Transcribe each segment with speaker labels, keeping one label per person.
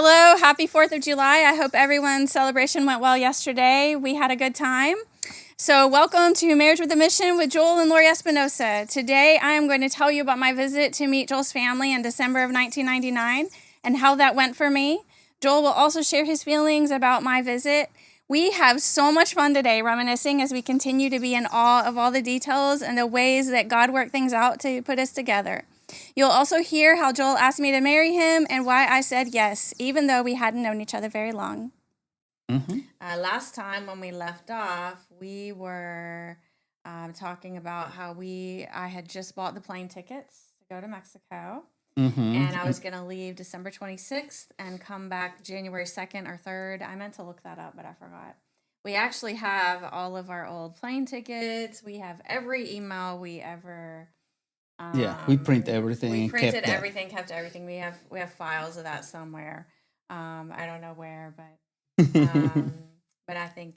Speaker 1: Hello, happy 4th of July. I hope everyone's celebration went well yesterday. We had a good time. So welcome to Marriage with a Mission with Joel and Lauri Espinosa. Today I am going to tell you about my visit to meet Joel's family in December of 1999 and how that went for me. Joel will also share his feelings about my visit. We have so much fun today reminiscing as we continue to be in awe of all the details and the ways that God worked things out to put us together. You'll also hear how Joel asked me to marry him and why I said yes, even though we hadn't known each other very long.
Speaker 2: Last time when we left off, we were talking about how I had just bought the plane tickets to go to Mexico. And I was going to leave December 26th and come back January 2nd or 3rd. I meant to look that up, but I forgot. We actually have all of our old plane tickets. We have every email we ever...
Speaker 3: we print everything.
Speaker 2: We printed everything, kept everything. We have files of that somewhere. I don't know where, but I think,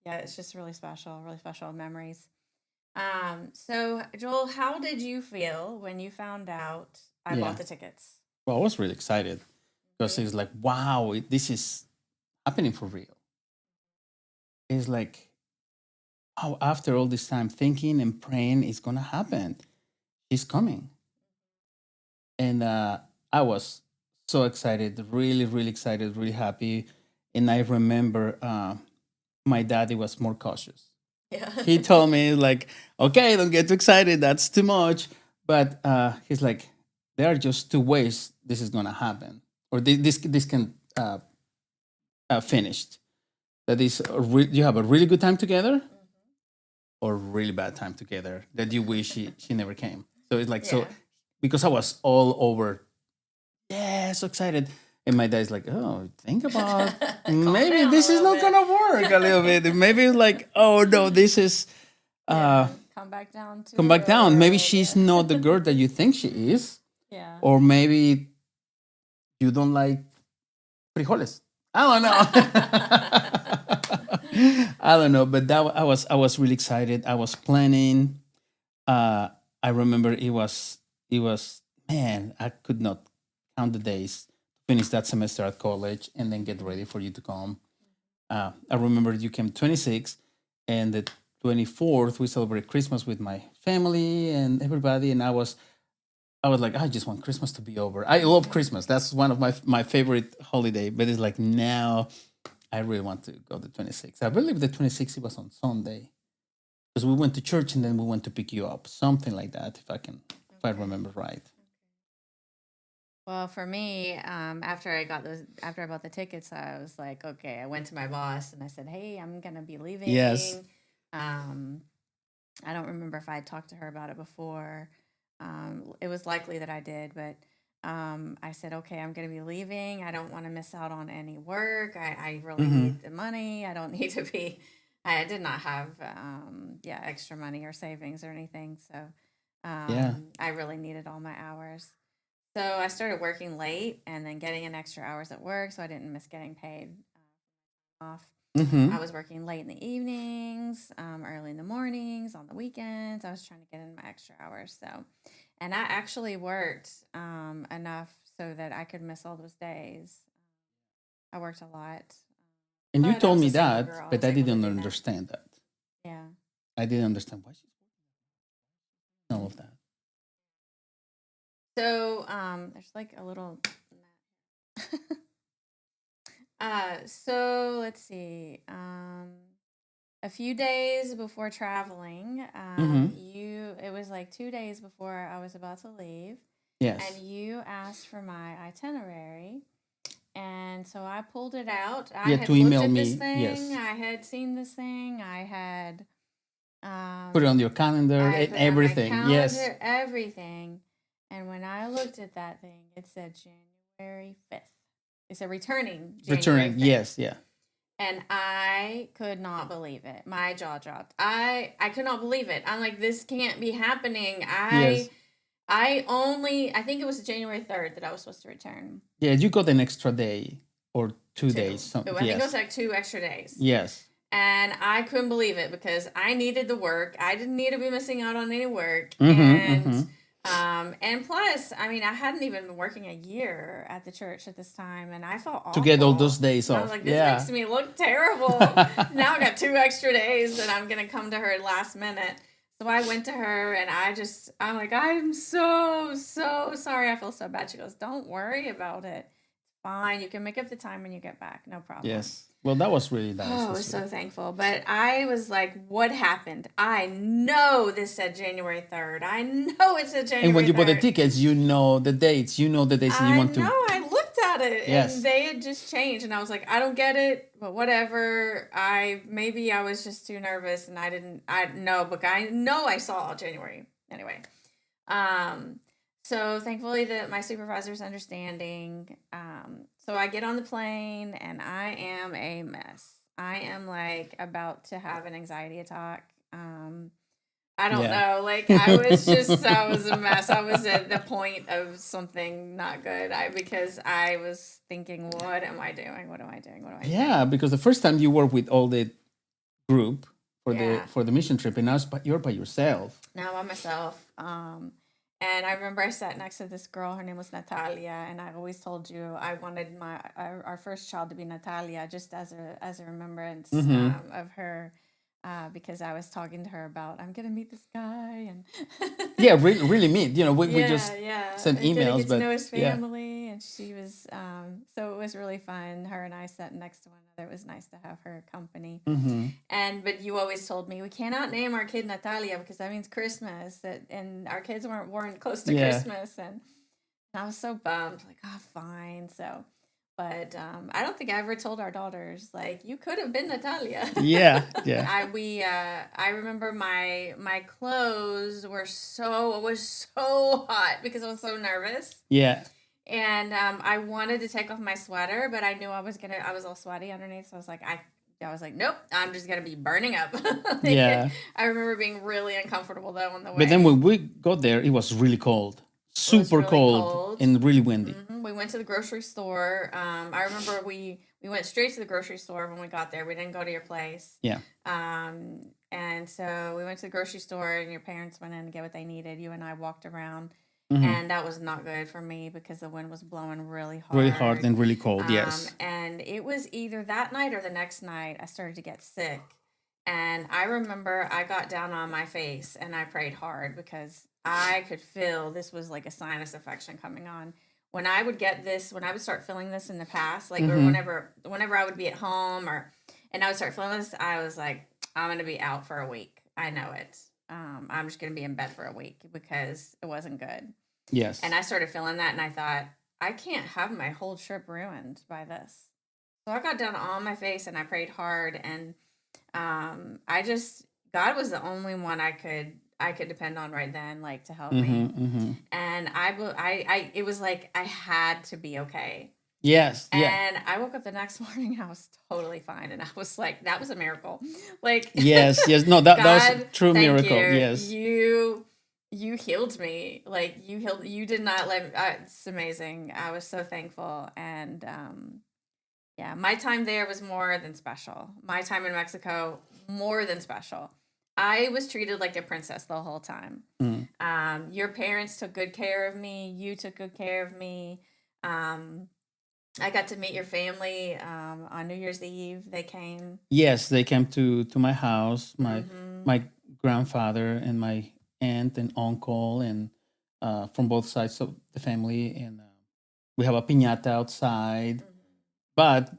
Speaker 2: it's just really special memories. So, Joel, how did you feel when you found out I bought the tickets?
Speaker 3: Well, I was really excited because it's like, wow, this is happening for real. It's like, oh, after all this time thinking and praying, it's going to happen. He's coming. And I was so excited, really, really excited, really happy. And I remember my daddy was more cautious.
Speaker 2: Yeah.
Speaker 3: He told me, like, okay, don't get too excited. That's too much. But he's like, there are just two ways this is going to happen. Or this can finish. That is, you have a really good time together or really bad time together that you wish she never came. So it's like, so because I was all over, so excited. And my dad's like, oh, think about maybe this is not going to work a little bit. Maybe it's like, oh, no, this is...
Speaker 2: come back down.
Speaker 3: Maybe she's not the girl that you think she is.
Speaker 2: Yeah.
Speaker 3: Or maybe you don't like frijoles. I don't know. I don't know, but I was really excited. I was planning. I remember it was man, I could not count the days to finish that semester at college and then get ready for you to come. I remember you came 26 and the 24th we celebrated Christmas with my family and everybody, and I was like, I just want Christmas to be over. I love Christmas. That's one of my favorite holiday, but it's like now I really want to go to 26th. I believe the 26th it was on Sunday. Because we went to church and then we went to pick you up, something like that, if I remember right.
Speaker 2: Well, for me, after I bought the tickets, I was like, okay. I went to my boss and I said, hey, I'm gonna be leaving.
Speaker 3: Yes.
Speaker 2: I don't remember if I had talked to her about it before. It was likely that I did, but I said, okay, I'm gonna be leaving. I don't want to miss out on any work. I really need the money. I don't need to be. I did not have extra money or savings or anything, so I really needed all my hours. So I started working late and then getting in extra hours at work, so I didn't miss getting paid off. I was working late in the evenings, early in the mornings, on the weekends. I was trying to get in my extra hours. So, and I actually worked enough so that I could miss all those days. I worked a lot.
Speaker 3: And you told me that, but I didn't understand that.
Speaker 2: Yeah.
Speaker 3: I didn't understand why she's all of that.
Speaker 2: So there's like a little... so let's see. A few days before traveling, it was like 2 days before I was about to leave.
Speaker 3: Yes.
Speaker 2: And you asked for my itinerary. And so I pulled it out. I had looked at this thing. Yes. I had seen this thing. I had
Speaker 3: put it on your calendar and everything. Yes.
Speaker 2: Everything. And when I looked at that thing, it said January 5th. It said returning January 5th.
Speaker 3: Yes, yeah.
Speaker 2: And I could not believe it. My jaw dropped. I could not believe it. I'm like, this can't be happening. I think it was January 3rd that I was supposed to return.
Speaker 3: Yeah, you got an extra day or 2 days.
Speaker 2: I think it was like 2 extra days.
Speaker 3: Yes.
Speaker 2: And I couldn't believe it because I needed the work. I didn't need to be missing out on any work. And plus, I mean, I hadn't even been working a year at the church at this time, and I felt
Speaker 3: To get all those
Speaker 2: awful.
Speaker 3: days
Speaker 2: And I was
Speaker 3: off.
Speaker 2: like, this
Speaker 3: Yeah.
Speaker 2: makes me look terrible. Now I got 2 extra days that I'm gonna come to her at last minute. So I went to her, and I'm like, I'm so sorry. I feel so bad. She goes, don't worry about it. Fine, you can make up the time when you get back. No problem.
Speaker 3: Yes. Well, that was really nice.
Speaker 2: Oh, I was
Speaker 3: That's
Speaker 2: so
Speaker 3: right.
Speaker 2: thankful. But I was like, what happened? I know this said January 3rd. I know it said
Speaker 3: And when
Speaker 2: January
Speaker 3: you bought the
Speaker 2: 3rd.
Speaker 3: tickets, you know the dates. You know the dates that you
Speaker 2: I
Speaker 3: want
Speaker 2: know.
Speaker 3: to.
Speaker 2: I looked at it and
Speaker 3: Yes.
Speaker 2: they had just changed, and I was like, I don't get it, but whatever. Maybe I was just too nervous, and I know, but I know I saw January anyway. Um, so thankfully that my supervisor's understanding. So I get on the plane and I am a mess. I am like about to have an anxiety attack. I don't
Speaker 3: Yeah.
Speaker 2: know. Like I was a mess. I was at the point of something not good. Because I was thinking, what am I doing? What am I doing? What am I doing?
Speaker 3: Yeah, because the first time you work with all the group
Speaker 2: Yeah.
Speaker 3: for the mission trip, and now you're by yourself.
Speaker 2: Now by myself. And I remember I sat next to this girl. Her name was Natalia, and I always told you I wanted our first child to be Natalia, just as a remembrance
Speaker 3: Mm-hmm.
Speaker 2: of her, because I was talking to her about I'm gonna meet this guy, and
Speaker 3: Yeah, really, really meet. You know, we just
Speaker 2: yeah,
Speaker 3: sent
Speaker 2: and gonna
Speaker 3: emails,
Speaker 2: get to
Speaker 3: but
Speaker 2: know his
Speaker 3: yeah.
Speaker 2: family. And she was so it was really fun. Her and I sat next to one another. It was nice to have her company.
Speaker 3: Mm-hmm.
Speaker 2: But you always told me we cannot name our kid Natalia because that means Christmas. And our kids weren't born close to
Speaker 3: Yeah.
Speaker 2: Christmas, and I was so bummed. Like, oh, fine. So, but I don't think I ever told our daughters like you could have been Natalia.
Speaker 3: Yeah. Yeah.
Speaker 2: I remember my clothes were so it was so hot because I was so nervous.
Speaker 3: Yeah.
Speaker 2: And I wanted to take off my sweater, but I knew I was all sweaty underneath. So I was like, nope, I'm just gonna be burning up.
Speaker 3: Yeah.
Speaker 2: I remember being really uncomfortable though on the way.
Speaker 3: But then when we got there, it was really cold,
Speaker 2: It was
Speaker 3: super
Speaker 2: really
Speaker 3: cold,
Speaker 2: cold.
Speaker 3: and really windy.
Speaker 2: We went to the grocery store. I remember we went straight to the grocery store when we got there. We didn't go to your place.
Speaker 3: Yeah.
Speaker 2: And so we went to the grocery store, and your parents went in to get what they needed. You and I walked around.
Speaker 3: Mm-hmm.
Speaker 2: And that was not good for me because the wind was blowing really hard.
Speaker 3: Really hard and really cold. Yes.
Speaker 2: And it was either that night or the next night I started to get sick. And I remember I got down on my face and I prayed hard because I could feel this was like a sinus infection coming on. When I would start feeling this in the past, like or whenever I would be at home and I would start feeling this, I was like, I'm gonna be out for a week. I know it. I'm just gonna be in bed for a week because it wasn't good.
Speaker 3: Yes.
Speaker 2: And I started feeling that, and I thought, I can't have my whole trip ruined by this. So I got down on my face and I prayed hard, and God was the only one I could depend on right then, like to help me.
Speaker 3: Mm-hmm.
Speaker 2: And it was like I had to be okay.
Speaker 3: Yes. Yeah.
Speaker 2: And I woke up the next morning and I was totally fine, and I was like, that was a miracle. Like
Speaker 3: Yes. Yes. No, that was a
Speaker 2: God,
Speaker 3: true
Speaker 2: thank
Speaker 3: miracle.
Speaker 2: you.
Speaker 3: Yes.
Speaker 2: You healed me. Like you did not let me. It's amazing. I was so thankful. And yeah, my time there was more than special. My time in Mexico, more than special. I was treated like a princess the whole time.
Speaker 3: Mm.
Speaker 2: Your parents took good care of me. You took good care of me. I got to meet your family on New Year's Eve. They came.
Speaker 3: Yes, they came to my house.
Speaker 2: Mm-hmm.
Speaker 3: My grandfather and my aunt and uncle, and from both sides of the family, and we have a piñata outside.
Speaker 2: Mm-hmm.
Speaker 3: But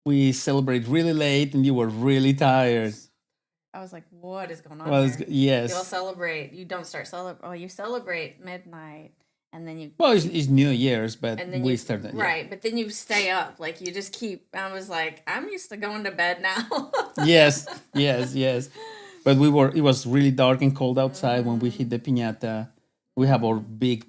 Speaker 3: we celebrate really late, and you were really tired.
Speaker 2: I was like, what is going on
Speaker 3: Well,
Speaker 2: here?
Speaker 3: yes.
Speaker 2: You'll celebrate. You don't start celebrate. Oh, you celebrate midnight, and then you.
Speaker 3: Well, it's New Year's, but
Speaker 2: And then
Speaker 3: we
Speaker 2: you
Speaker 3: started. Yeah.
Speaker 2: right, but then you stay up. Like you just keep. I was like, I'm used to going to bed now.
Speaker 3: Yes, yes, yes. But it was really dark and cold outside when we hit the piñata. We have our big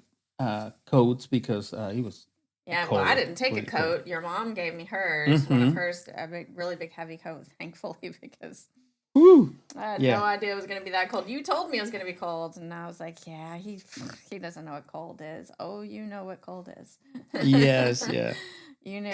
Speaker 3: coats because it was.
Speaker 2: Yeah,
Speaker 3: cold,
Speaker 2: well, I didn't take a
Speaker 3: really
Speaker 2: coat.
Speaker 3: cold.
Speaker 2: Your mom gave me hers. One of hers, really big, heavy coat. Thankfully, because
Speaker 3: Woo!
Speaker 2: I had
Speaker 3: Yeah.
Speaker 2: no idea it was going to be that cold. You told me it was going to be cold, and I was like, yeah, he doesn't know what cold is. Oh, you know what cold is.
Speaker 3: Yes, yeah.
Speaker 2: You knew.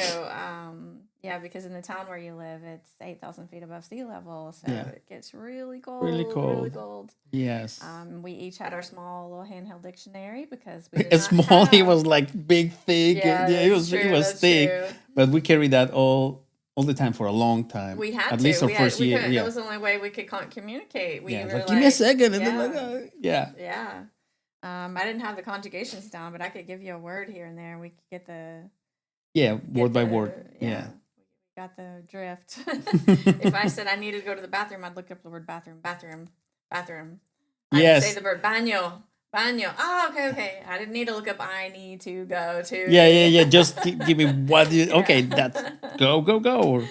Speaker 2: Yeah, because in the town where you live, it's 8,000 feet above sea level, so
Speaker 3: Yeah.
Speaker 2: it gets really cold,
Speaker 3: Really
Speaker 2: really
Speaker 3: cold.
Speaker 2: cold.
Speaker 3: Yes.
Speaker 2: We each had our small little handheld dictionary because we did not
Speaker 3: Small, he
Speaker 2: have.
Speaker 3: was like big, thick.
Speaker 2: Yeah,
Speaker 3: Yeah,
Speaker 2: that's
Speaker 3: he
Speaker 2: true.
Speaker 3: was
Speaker 2: That's
Speaker 3: thick.
Speaker 2: true.
Speaker 3: But we carried that all the time for a long time.
Speaker 2: We had
Speaker 3: At
Speaker 2: to.
Speaker 3: least our
Speaker 2: We had.
Speaker 3: first
Speaker 2: We
Speaker 3: year.
Speaker 2: couldn't. That
Speaker 3: Yeah.
Speaker 2: was the only way we could communicate. We
Speaker 3: Yeah.
Speaker 2: were
Speaker 3: Like, give me a second. And
Speaker 2: yeah,
Speaker 3: then like, yeah.
Speaker 2: yeah. I didn't have the conjugations down, but I could give you a word here and there. We could get the
Speaker 3: Yeah.
Speaker 2: get
Speaker 3: Word by
Speaker 2: the
Speaker 3: word.
Speaker 2: yeah.
Speaker 3: Yeah.
Speaker 2: We got the drift. If I said I needed to go to the bathroom, I'd look up the word bathroom. I'd say
Speaker 3: Yes.
Speaker 2: the word baño. Baño. Oh, okay. I didn't need to look up. I need to go to.
Speaker 3: Yeah. Just give me what you. Okay,
Speaker 2: Yeah.
Speaker 3: that's go. Or,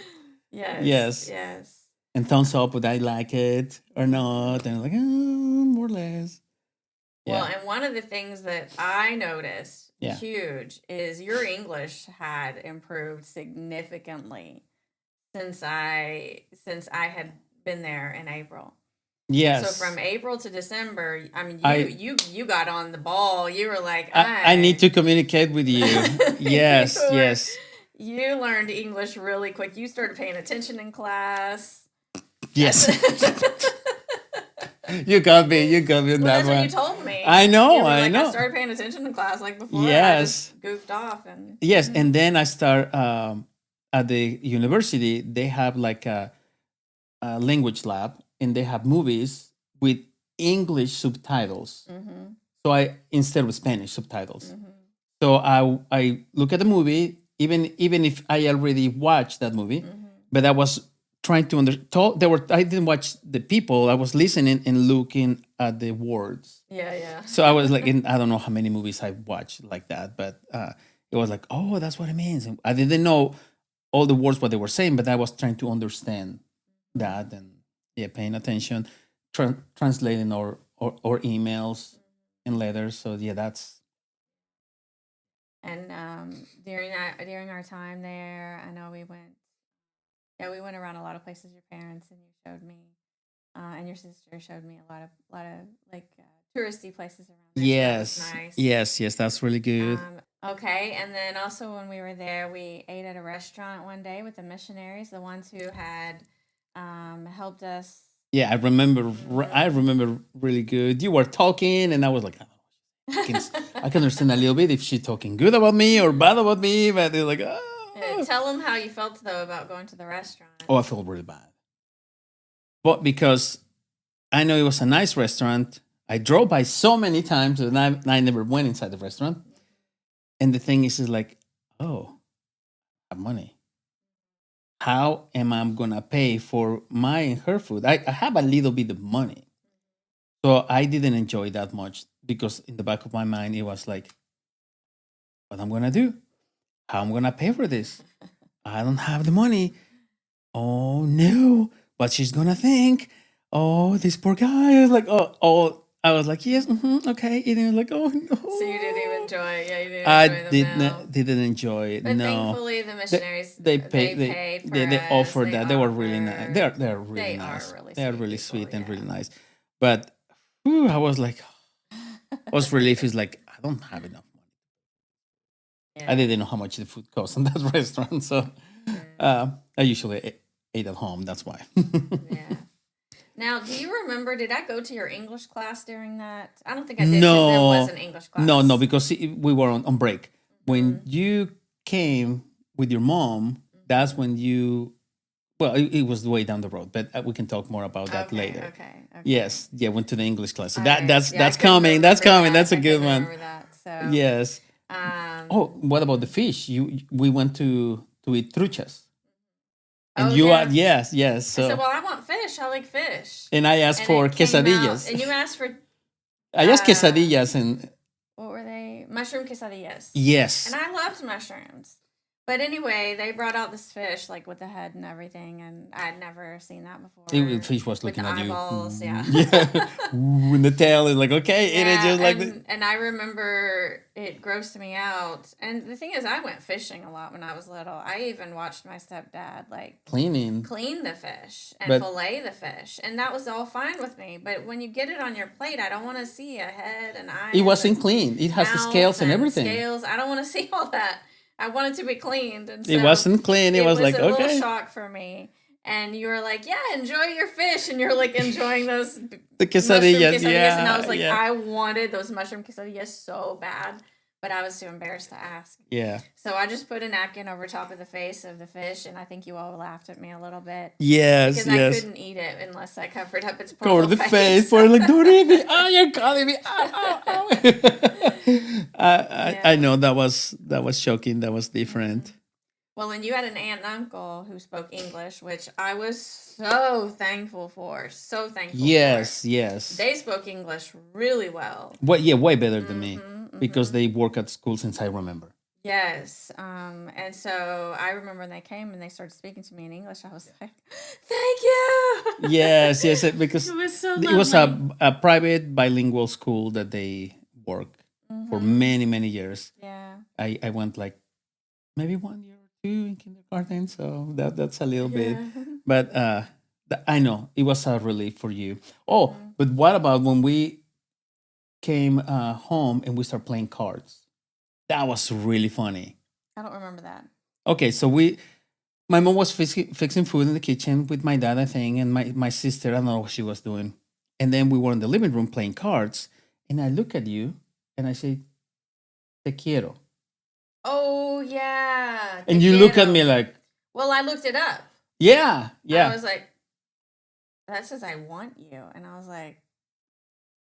Speaker 2: Yes.
Speaker 3: yes.
Speaker 2: Yes.
Speaker 3: And thumbs up, would I like it or not? And like, more or less.
Speaker 2: Well,
Speaker 3: Yeah.
Speaker 2: and one of the things that I noticed
Speaker 3: Yeah.
Speaker 2: huge is your English had improved significantly since I had been there in April.
Speaker 3: Yes.
Speaker 2: So from April to December, I mean,
Speaker 3: I-
Speaker 2: you got on the ball. You were like,
Speaker 3: I need to communicate with you. Yes.
Speaker 2: You were-
Speaker 3: Yes.
Speaker 2: You learned English really quick. You started paying attention in class.
Speaker 3: Yes. You got me. You got me on
Speaker 2: Well,
Speaker 3: that
Speaker 2: that's
Speaker 3: one.
Speaker 2: what you told me.
Speaker 3: I know.
Speaker 2: You were
Speaker 3: I
Speaker 2: like,
Speaker 3: know.
Speaker 2: I started paying attention in class like before. I
Speaker 3: Yes.
Speaker 2: just goofed off and
Speaker 3: Yes, and then I start at the university. They have like a language lab, and they have movies with English subtitles.
Speaker 2: Mm-hmm.
Speaker 3: So I instead of Spanish subtitles. So I look at the movie, even if I already watched that movie, but I was trying to understand. I didn't watch the people. I was listening and looking at the words.
Speaker 2: Yeah.
Speaker 3: So I was like, I don't know how many movies I watched like that, but it was like, oh, that's what it means. And I didn't know all the words what they were saying, but I was trying to understand that and paying attention, translating or emails and letters. So that's
Speaker 2: And during our time there, I know we went. Yeah, we went around a lot of places. Your parents and you showed me, and your sister showed me a lot of like touristy places around there. So that was nice.
Speaker 3: yes, that's really good.
Speaker 2: Okay, and then also when we were there, we ate at a restaurant one day with the missionaries, the ones who had helped us.
Speaker 3: Yeah, I remember. I remember really good. You were talking, and I was like, I can understand a little bit if she's talking good about me or bad about me, but they're like,
Speaker 2: Tell them how you felt though about going to the restaurant.
Speaker 3: Oh, I felt really bad, but because I know it was a nice restaurant, I drove by so many times, and I never went inside the restaurant. And the thing is like, oh, I have money. How am I gonna pay for my and her food? I have a little bit of money, so I didn't enjoy that much because in the back of my mind it was like, what I'm gonna do? How I'm gonna pay for this? I don't have the money. Oh no! But she's gonna think, oh, this poor guy is like, oh. I was like, yes, okay. And it was like, oh no.
Speaker 2: So you didn't even enjoy. Yeah, you didn't
Speaker 3: I
Speaker 2: enjoy them.
Speaker 3: didn't enjoy it.
Speaker 2: But
Speaker 3: No.
Speaker 2: thankfully, the missionaries
Speaker 3: They
Speaker 2: paid for
Speaker 3: they
Speaker 2: us.
Speaker 3: offered that. They were really nice.
Speaker 2: offered-
Speaker 3: They're really
Speaker 2: They
Speaker 3: nice.
Speaker 2: are really
Speaker 3: They are
Speaker 2: sweet
Speaker 3: really
Speaker 2: people,
Speaker 3: sweet and really
Speaker 2: yeah.
Speaker 3: nice. But I was like, I was relief is like, I don't have enough money.
Speaker 2: Yeah.
Speaker 3: I didn't know how much the food cost in that restaurant, so I usually ate at home. That's why.
Speaker 2: Yeah. Now, do you remember? Did I go to your English class during that? I don't think I did. 'Cause
Speaker 3: No,
Speaker 2: there was an English class.
Speaker 3: no, because we were on break. When you came with your mom, that's when you. Well, it was way down the road, but we can talk more about that later.
Speaker 2: Okay.
Speaker 3: Yes, went to the English class. So
Speaker 2: All
Speaker 3: that
Speaker 2: right.
Speaker 3: that's
Speaker 2: Yeah, I
Speaker 3: that's
Speaker 2: couldn't
Speaker 3: coming. That's
Speaker 2: remember
Speaker 3: coming.
Speaker 2: that.
Speaker 3: That's a
Speaker 2: I
Speaker 3: good
Speaker 2: couldn't
Speaker 3: one.
Speaker 2: remember that. So,
Speaker 3: Yes. Oh, what about the fish? We went to eat truchas. And
Speaker 2: Oh,
Speaker 3: you
Speaker 2: yeah.
Speaker 3: yes.
Speaker 2: I
Speaker 3: So
Speaker 2: said, well, I want fish. I like fish.
Speaker 3: and I asked
Speaker 2: And
Speaker 3: for
Speaker 2: it came
Speaker 3: quesadillas.
Speaker 2: out- and you asked for,
Speaker 3: I asked quesadillas and
Speaker 2: what were they? Mushroom quesadillas.
Speaker 3: yes.
Speaker 2: And I loved mushrooms. But anyway, they brought out this fish, like with the head and everything, and I'd never seen that before.
Speaker 3: The fish was
Speaker 2: With
Speaker 3: looking
Speaker 2: the
Speaker 3: at you.
Speaker 2: eyeballs, yeah.
Speaker 3: Ooh, and the tail is like, okay, it is just like
Speaker 2: and I remember it grossed me out. And the thing is, I went fishing a lot when I was little. I even watched my stepdad like
Speaker 3: cleaning.
Speaker 2: clean the fish and
Speaker 3: But-
Speaker 2: fillet the fish, and that was all fine with me. But when you get it on your plate, I don't want to see a head and eyes.
Speaker 3: It wasn't
Speaker 2: and
Speaker 3: clean. It has the
Speaker 2: mouth
Speaker 3: scales and everything.
Speaker 2: Scales. I don't want to see all that. I wanted to be cleaned, and so
Speaker 3: It wasn't clean. It was like,
Speaker 2: a little
Speaker 3: okay.
Speaker 2: shock for me. And you were like, "Yeah, enjoy your fish," and you're like enjoying those
Speaker 3: The
Speaker 2: mushroom
Speaker 3: quesadillas.
Speaker 2: quesadillas, and I
Speaker 3: Yeah,
Speaker 2: was like,
Speaker 3: yeah,
Speaker 2: I wanted those mushroom quesadillas so bad, but I was too embarrassed to ask.
Speaker 3: yeah.
Speaker 2: So I just put a napkin over top of the face of the fish, and I think you all laughed at me a little bit
Speaker 3: Yes,
Speaker 2: because I
Speaker 3: yes.
Speaker 2: couldn't eat it unless I covered up its poor
Speaker 3: Cover
Speaker 2: little
Speaker 3: the face. For like, don't eat me. Oh, you're calling me. Ow, ow, ow. I
Speaker 2: Yeah.
Speaker 3: know that was shocking. That was different.
Speaker 2: Well, and you had an aunt and uncle who spoke English, which I was so thankful for. So thankful
Speaker 3: Yes,
Speaker 2: for.
Speaker 3: yes.
Speaker 2: They spoke English really well.
Speaker 3: Yeah, way better than me because they work at school since I remember.
Speaker 2: Yes. And so I remember when they came and they started speaking to me in English, I was like, thank you.
Speaker 3: Yes, yes, because
Speaker 2: It was so
Speaker 3: it was
Speaker 2: lovely.
Speaker 3: a private bilingual school that they worked for many, many years.
Speaker 2: Yeah.
Speaker 3: I went like maybe 1 year or two in kindergarten, so that's a little bit.
Speaker 2: Yeah.
Speaker 3: But I know it was a relief for you. Oh, but what about when we came home and we started playing cards? That was really funny.
Speaker 2: I don't remember that.
Speaker 3: Okay, so my mom was fixing food in the kitchen with my dad, I think, and my sister. I don't know what she was doing. And then we were in the living room playing cards, and I look at you and I say, "Te quiero,"
Speaker 2: Oh, yeah.
Speaker 3: and
Speaker 2: Te
Speaker 3: you look at
Speaker 2: quiero.
Speaker 3: me like,
Speaker 2: Well, I looked it up.
Speaker 3: "Yeah,
Speaker 2: I
Speaker 3: yeah."
Speaker 2: was like, that says I want you. And I was like,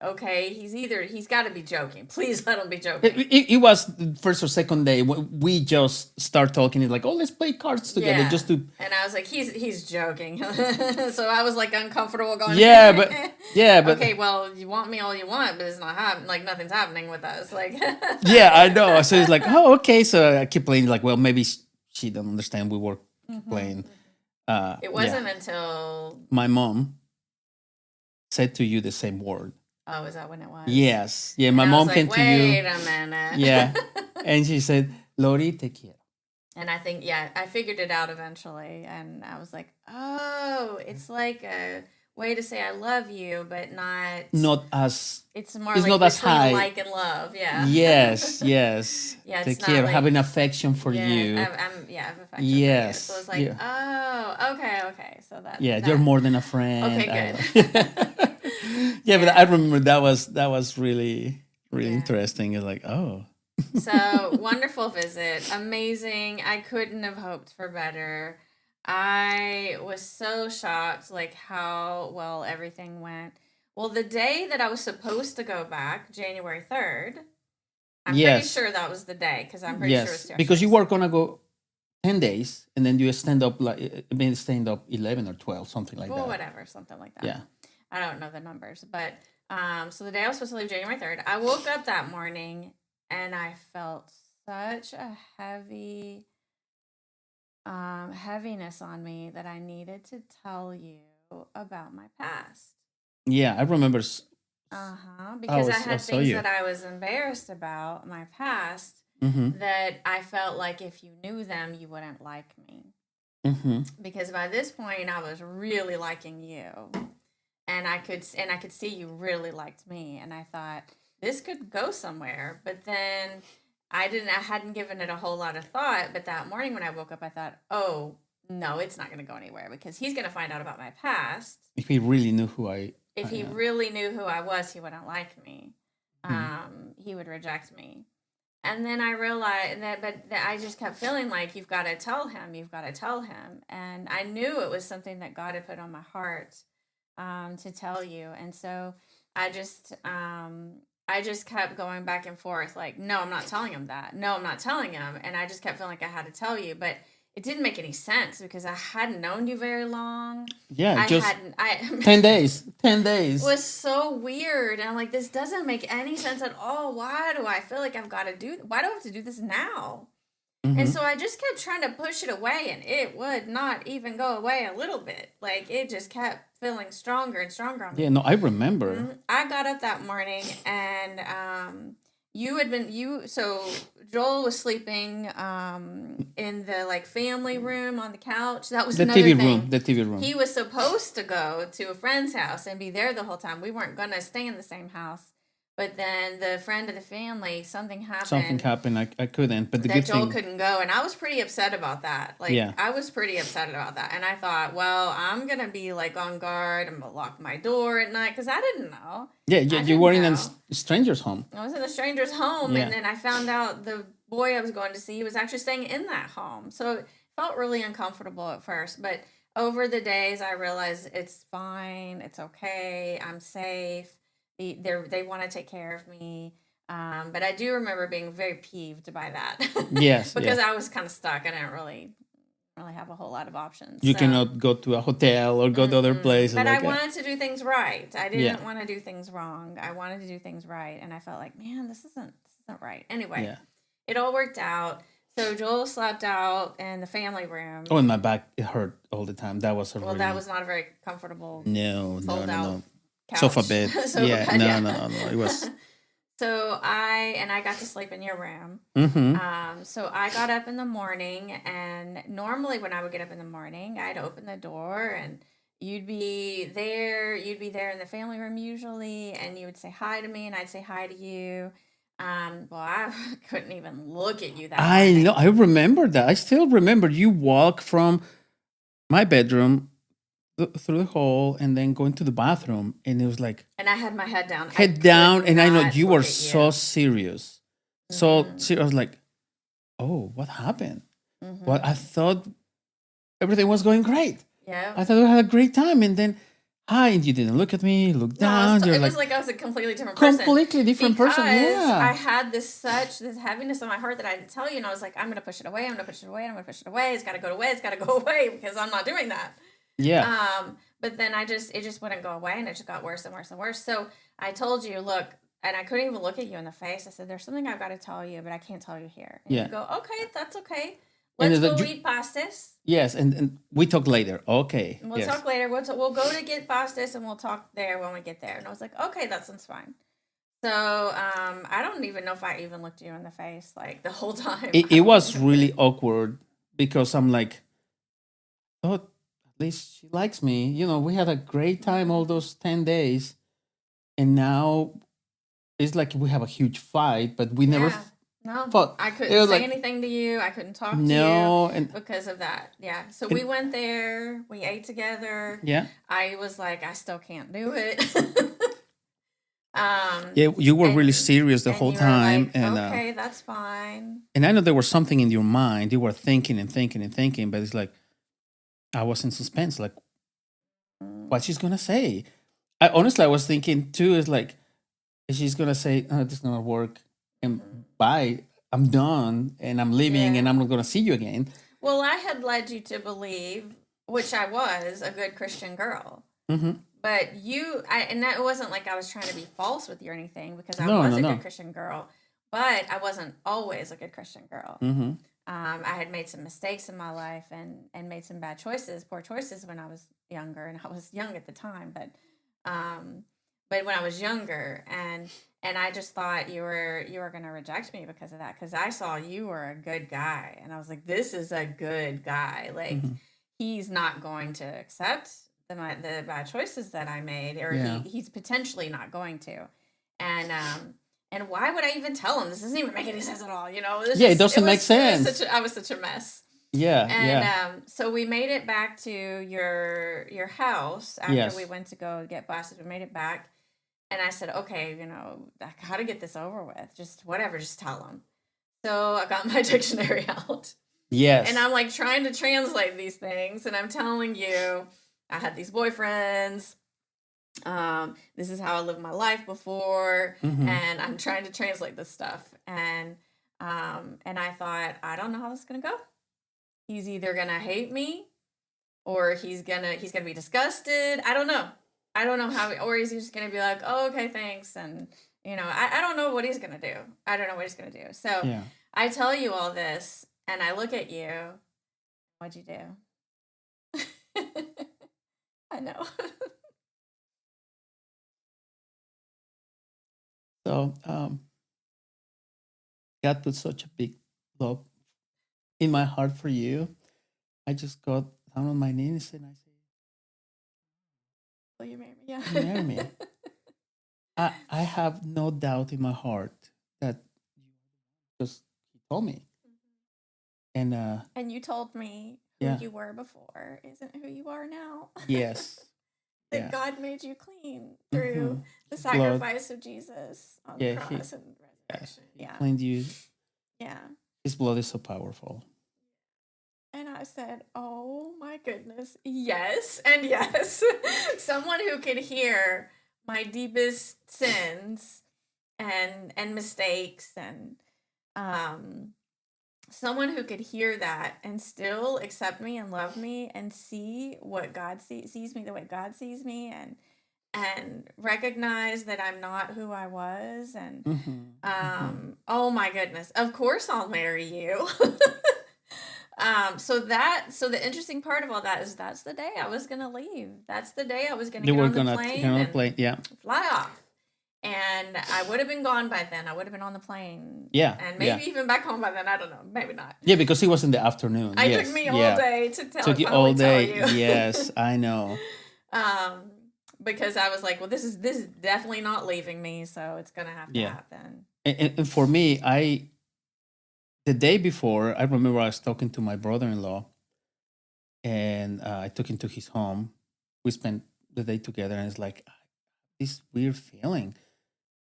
Speaker 2: okay, he's got to be joking. Please let him be joking.
Speaker 3: It was the first or second day when we just start talking. It's like, "Oh, let's play cards together,"
Speaker 2: Yeah.
Speaker 3: just to.
Speaker 2: And I was like, he's joking. So I was like uncomfortable going.
Speaker 3: Yeah, but
Speaker 2: okay, well, you want me all you want, but it's not happening. Like nothing's happening with us. Like
Speaker 3: yeah, I know. So it's like, oh, okay. So I keep playing. Like, well, maybe she don't understand. We were playing.
Speaker 2: it wasn't until
Speaker 3: My mom said to you the same word.
Speaker 2: oh, is that when it was?
Speaker 3: Yes. Yeah,
Speaker 2: And
Speaker 3: my
Speaker 2: I was
Speaker 3: mom
Speaker 2: like,
Speaker 3: came to
Speaker 2: wait
Speaker 3: you.
Speaker 2: a minute.
Speaker 3: Yeah. And she said, "Lauri, te quiero."
Speaker 2: And I think, yeah, I figured it out eventually. And I was like, oh, it's like a way to say I love you, but not.
Speaker 3: Not as.
Speaker 2: It's more
Speaker 3: It's
Speaker 2: like
Speaker 3: not as
Speaker 2: between
Speaker 3: high.
Speaker 2: like and love. Yeah.
Speaker 3: Yes, yes.
Speaker 2: Yeah,
Speaker 3: Te
Speaker 2: it's not
Speaker 3: quiero.
Speaker 2: like.
Speaker 3: Have an affection for
Speaker 2: Yeah,
Speaker 3: you.
Speaker 2: I have affection for you.
Speaker 3: Yes.
Speaker 2: So it's like,
Speaker 3: Yeah.
Speaker 2: oh, okay. So that.
Speaker 3: Yeah,
Speaker 2: that,
Speaker 3: you're more than a friend.
Speaker 2: Okay, good.
Speaker 3: Yeah, but I remember that was really
Speaker 2: Yeah.
Speaker 3: interesting. It's like, oh.
Speaker 2: So wonderful visit, amazing. I couldn't have hoped for better. I was so shocked, like how well everything went. Well, the day that I was supposed to go back, January 3rd, I'm pretty
Speaker 3: Yes.
Speaker 2: sure that was the day because I'm pretty sure it's
Speaker 3: Yes, because you
Speaker 2: yesterday's.
Speaker 3: were gonna go 10 days, and then you stand up like stand up 11 or 12, something like
Speaker 2: Well,
Speaker 3: that.
Speaker 2: whatever, something like that.
Speaker 3: Yeah.
Speaker 2: I don't know the numbers, but so the day I was supposed to leave, January 3rd, I woke up that morning and I felt such a heaviness on me that I needed to tell you about my past.
Speaker 3: Yeah, I remember.
Speaker 2: Because I
Speaker 3: I
Speaker 2: had
Speaker 3: saw
Speaker 2: things
Speaker 3: you.
Speaker 2: that I was embarrassed about my past
Speaker 3: Mm-hmm.
Speaker 2: that I felt like if you knew them, you wouldn't like me.
Speaker 3: Mm-hmm.
Speaker 2: Because by this point, I was really liking you, and I could see you really liked me, and I thought this could go somewhere. But then I hadn't given it a whole lot of thought. But that morning when I woke up, I thought, oh no, it's not going to go anywhere because he's going to find out about my past.
Speaker 3: If he really knew who I.
Speaker 2: If he
Speaker 3: am.
Speaker 2: really knew who I was, he wouldn't like me.
Speaker 3: Mm.
Speaker 2: He would reject me. And then I realized that I just kept feeling like you've got to tell him. And I knew it was something that God had put on my heart to tell you. And so I just kept going back and forth, like, no, I'm not telling him that. No, I'm not telling him. And I just kept feeling like I had to tell you, but it didn't make any sense because I hadn't known you very long.
Speaker 3: Yeah, just
Speaker 2: 10
Speaker 3: days. 10 days.
Speaker 2: It was so weird. And I'm like, this doesn't make any sense at all. Why do I feel like why do I have to do this now?
Speaker 3: Mm-hmm.
Speaker 2: And so I just kept trying to push it away and it would not even go away a little bit. Like it just kept feeling stronger and stronger on me.
Speaker 3: Yeah, no, I remember.
Speaker 2: Mm-hmm. I got up that morning and so Joel was sleeping in the like family room on the couch. That was
Speaker 3: the
Speaker 2: another
Speaker 3: TV
Speaker 2: thing.
Speaker 3: room. The TV room.
Speaker 2: He was supposed to go to a friend's house and be there the whole time. We weren't going to stay in the same house. But then the friend of the family, something
Speaker 3: Something
Speaker 2: happened
Speaker 3: happened. I couldn't. But the
Speaker 2: that
Speaker 3: good
Speaker 2: Joel
Speaker 3: thing,
Speaker 2: couldn't go, and I was pretty upset about that. Like,
Speaker 3: yeah,
Speaker 2: I was pretty upset about that, and I thought, well, I'm gonna be like on guard. I'm gonna lock my door at night because I didn't know.
Speaker 3: yeah.
Speaker 2: I
Speaker 3: You
Speaker 2: didn't
Speaker 3: were in a
Speaker 2: know.
Speaker 3: stranger's home.
Speaker 2: I was in a stranger's home,
Speaker 3: Yeah.
Speaker 2: and then I found out the boy I was going to see was actually staying in that home. So it felt really uncomfortable at first, but over the days, I realized it's fine. It's okay. I'm safe. They want to take care of me. But I do remember being very peeved by that
Speaker 3: Yes,
Speaker 2: because
Speaker 3: yes.
Speaker 2: I was kind of stuck. I didn't really have a whole lot of options.
Speaker 3: You
Speaker 2: So,
Speaker 3: cannot go to a hotel or go to other places
Speaker 2: but I
Speaker 3: like
Speaker 2: wanted to do things right. I
Speaker 3: yeah,
Speaker 2: didn't want to do things wrong. I wanted to do things right, and I felt like, man, this isn't right. Anyway,
Speaker 3: yeah.
Speaker 2: it all worked out. So Joel slept out in the family room.
Speaker 3: Oh, and my back it hurt all the time. That was a
Speaker 2: Well,
Speaker 3: really
Speaker 2: that was not a very comfortable fold out
Speaker 3: no.
Speaker 2: couch.
Speaker 3: Sofa bed.
Speaker 2: Sofa
Speaker 3: Yeah,
Speaker 2: bed, yeah.
Speaker 3: no. It was.
Speaker 2: So I got to sleep in your room.
Speaker 3: Mm-hmm.
Speaker 2: So I got up in the morning, and normally when I would get up in the morning, I'd open the door and you'd be there. You'd be there in the family room usually, and you would say hi to me, and I'd say hi to you. Well, I couldn't even look at you that
Speaker 3: I know.
Speaker 2: morning.
Speaker 3: I remember that. I still remember you walk from my bedroom through the hall and then go into the bathroom, and it was like
Speaker 2: And I had my head down. I
Speaker 3: head down,
Speaker 2: could
Speaker 3: and I know
Speaker 2: not
Speaker 3: you
Speaker 2: look
Speaker 3: were
Speaker 2: at
Speaker 3: so
Speaker 2: you.
Speaker 3: serious, I was like, oh, what happened? Well, I thought everything was going great.
Speaker 2: Yeah.
Speaker 3: I thought we had a great time, and then hi, and you didn't look at me, look
Speaker 2: No,
Speaker 3: down. You're
Speaker 2: it
Speaker 3: like
Speaker 2: was like I was a completely different person.
Speaker 3: completely different person.
Speaker 2: Because I
Speaker 3: Yeah,
Speaker 2: had this heaviness in my heart that I had to tell you, and I was like, I'm gonna push it away. I'm gonna push it away. I'm gonna push it away. It's gotta go away. It's gotta go away because I'm not doing that.
Speaker 3: yeah,
Speaker 2: But then it just wouldn't go away, and it just got worse and worse and worse. So I told you, look, and I couldn't even look at you in the face. I said, there's something I've got to tell you, but I can't tell you here. And
Speaker 3: yeah.
Speaker 2: you go, okay, that's okay.
Speaker 3: And
Speaker 2: Let's
Speaker 3: then
Speaker 2: go eat pastas.
Speaker 3: yes, and we talk later. Okay,
Speaker 2: And we'll
Speaker 3: yes.
Speaker 2: talk later. We'll go to get pastas, and we'll talk there when we get there. And I was like, okay, that sounds fine. So I don't even know if I even looked you in the face like the whole time.
Speaker 3: It was really awkward because I'm like, oh, at least she likes me. We had a great time all those 10 days. And now it's like we have a huge fight, but we never
Speaker 2: Yeah. No,
Speaker 3: fought.
Speaker 2: I
Speaker 3: It
Speaker 2: couldn't
Speaker 3: was
Speaker 2: say
Speaker 3: like,
Speaker 2: anything to you. I couldn't talk to
Speaker 3: no.
Speaker 2: you
Speaker 3: And
Speaker 2: because of that. Yeah. So we went there. We ate together.
Speaker 3: yeah.
Speaker 2: I was like, I still can't do it.
Speaker 3: Yeah, you were really
Speaker 2: and
Speaker 3: serious the
Speaker 2: and
Speaker 3: whole
Speaker 2: you were
Speaker 3: time.
Speaker 2: like,
Speaker 3: And
Speaker 2: okay, that's fine.
Speaker 3: and I know there was something in your mind. You were thinking and thinking and thinking, but it's like, I was in suspense. Like, what she's going to say? I was thinking too, is like, she's going to say, oh, this is not going to work. And bye. I'm done and I'm leaving and
Speaker 2: Yeah.
Speaker 3: I'm not going to see you again.
Speaker 2: Well, I had led you to believe, which I was, a good Christian girl.
Speaker 3: Mm-hmm.
Speaker 2: But and that wasn't like I was trying to be false with you or anything because I
Speaker 3: No,
Speaker 2: was
Speaker 3: no,
Speaker 2: a
Speaker 3: no.
Speaker 2: good Christian girl, but I wasn't always a good Christian girl.
Speaker 3: Mm-hmm.
Speaker 2: I had made some mistakes in my life and made some poor choices when I was younger, and I was young at the time, but when I was younger, and I just thought you were gonna reject me because of that, because I saw you were a good guy, and I was like, this is a good guy, like
Speaker 3: Mm-hmm.
Speaker 2: he's not going to accept the bad choices that I made, or
Speaker 3: Yeah.
Speaker 2: he's potentially not going to, and why would I even tell him? This doesn't even make any sense at all.
Speaker 3: It doesn't make sense.
Speaker 2: I was such a mess.
Speaker 3: Yeah.
Speaker 2: And
Speaker 3: Yeah.
Speaker 2: so we made it back to your house after
Speaker 3: Yes.
Speaker 2: we went to go get buses. We made it back, and I said, okay, I gotta get this over with. Just whatever, just tell him. So I got my dictionary out,
Speaker 3: Yes.
Speaker 2: and I'm like trying to translate these things, and I'm telling you, I had these boyfriends. This is how I lived my life before,
Speaker 3: Mhm.
Speaker 2: and I'm trying to translate this stuff, and I thought, I don't know how this is gonna go. He's either gonna hate me, or he's gonna be disgusted. I don't know. I don't know how, or he's just gonna be like, oh, okay, thanks, and I don't know what he's gonna do. I don't know what he's gonna do. So
Speaker 3: Yeah.
Speaker 2: I tell you all this, and I look at you. What'd you do? I know.
Speaker 3: So God put such a big love in my heart for you. I just got down on my knees and I said,
Speaker 2: Well, you married me, yeah.
Speaker 3: "You marry me." I have no doubt in my heart that because he told me. And
Speaker 2: And you told me who
Speaker 3: yeah,
Speaker 2: you were before isn't who you are now.
Speaker 3: yes,
Speaker 2: That
Speaker 3: yeah.
Speaker 2: God made you clean
Speaker 3: Hmm.
Speaker 2: through the
Speaker 3: His blood,
Speaker 2: sacrifice of Jesus on the
Speaker 3: yeah,
Speaker 2: cross and
Speaker 3: yeah,
Speaker 2: resurrection.
Speaker 3: he
Speaker 2: Yeah.
Speaker 3: cleaned you.
Speaker 2: Yeah.
Speaker 3: His blood is so powerful.
Speaker 2: And I said, "Oh my goodness, yes and yes." Someone who could hear my deepest sins and mistakes and um someone who could hear that and still accept me and love me and see what God sees me the way God sees me and recognize that I'm not who I was and
Speaker 3: Hmm. Hmm.
Speaker 2: oh my goodness, of course I'll marry you. So the interesting part of all that is that's the day I was gonna leave. That's the day I was gonna
Speaker 3: They
Speaker 2: get
Speaker 3: were
Speaker 2: on the
Speaker 3: gonna get
Speaker 2: plane
Speaker 3: on the
Speaker 2: and
Speaker 3: plane. Yeah,
Speaker 2: fly off. And I would have been gone by then. I would have been on the plane
Speaker 3: yeah,
Speaker 2: and
Speaker 3: yeah,
Speaker 2: maybe even back home by then. I don't know. Maybe not.
Speaker 3: yeah. Because it was in the afternoon.
Speaker 2: It took
Speaker 3: Yes,
Speaker 2: me all
Speaker 3: yeah.
Speaker 2: day to
Speaker 3: Took you all
Speaker 2: finally tell
Speaker 3: day.
Speaker 2: you.
Speaker 3: Yes, I know.
Speaker 2: um, because I was like, well, this is definitely not leaving me, so it's gonna have to
Speaker 3: Yeah.
Speaker 2: happen.
Speaker 3: And for me, the day before, I remember I was talking to my brother-in-law, and I took him to his home. We spent the day together, and it's like this weird feeling,